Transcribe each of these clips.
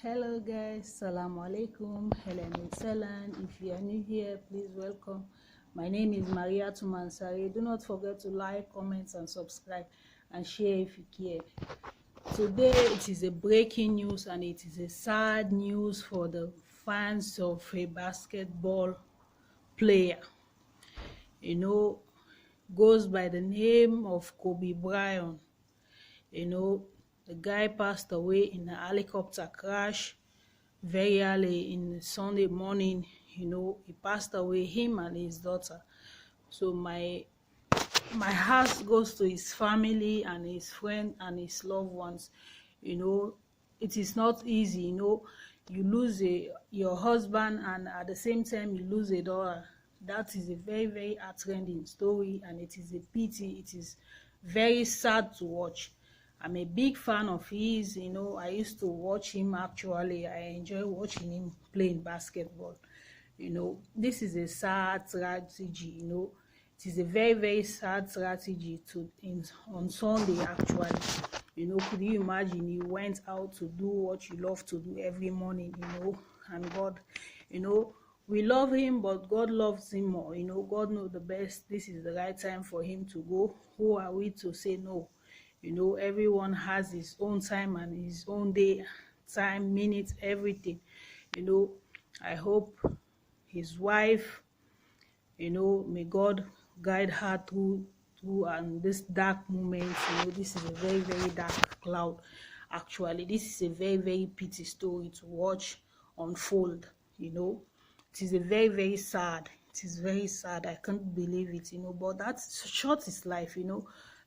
Hello guys, Assalamu alaikum, Helen Salan. If you are new here, please welcome. My name is Maria Tumansari. Do not forget to like, comment and subscribe and share if you care. Today it is a breaking news and it is a sad news for the fans of a basketball player. Goes by the name of Kobe Bryant. The guy passed away in a helicopter crash very early in Sunday morning. He passed away, him and his daughter. So my heart goes to his family and his friend and his loved ones. It is not easy. You lose your husband and at the same time you lose a daughter. That is a very, very heartrending story, and it is a pity. It is very sad to watch. I'm a big fan of his. I used to watch him. Actually, I enjoy watching him playing basketball. This is a sad tragedy. It is a very, very sad tragedy on Sunday. Actually, could you imagine? You went out to do what you love to do every morning. And God, we love him, but God loves him more. God knows the best. This is the right time for him to go. Who are we to say no? Everyone has his own time and his own day, time, minutes, everything. I hope his wife, may God guide her through and this dark moment. This is a very, very dark cloud. Actually, this is a very, very pity story to watch unfold. It is a very, very sad. It is very sad. I can't believe it. But that's short is life.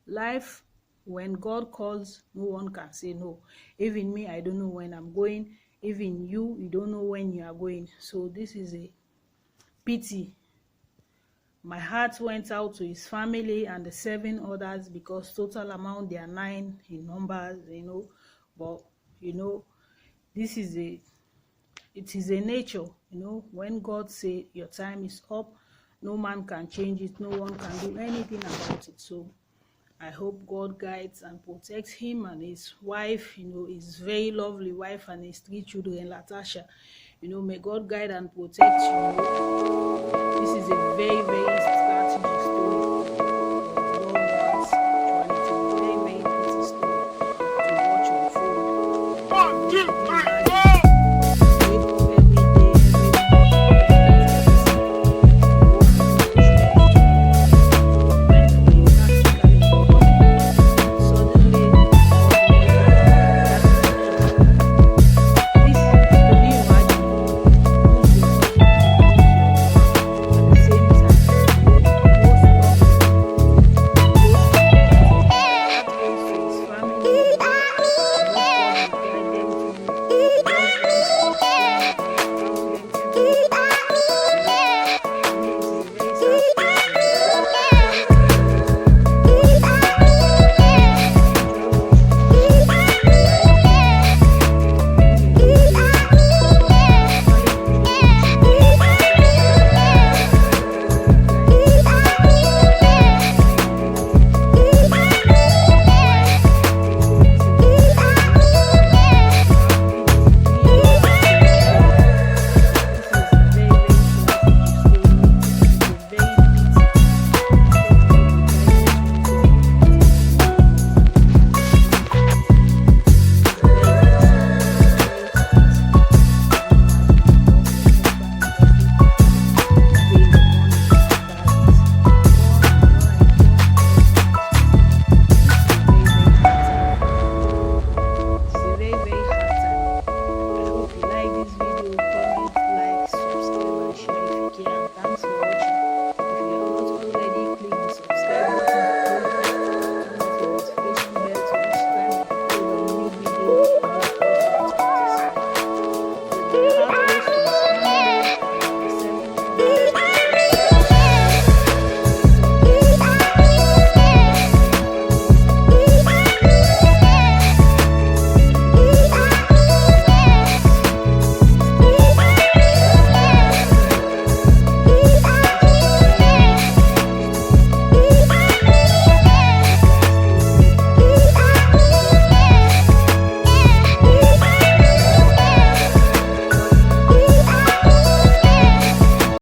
Life, when God calls, no one can say no. Even me, I don't know when I'm going. Even you don't know when you are going. So this is a pity. My heart went out to his family and the 7 others, because total amount they are 9 in numbers. But this is it is a nature. When God say your time is up, no man can change it. No one can do anything about it. So I hope God guides and protects him and his wife, his very lovely wife and his 3 children, Latasha. May God guide and protect you. This is a very, very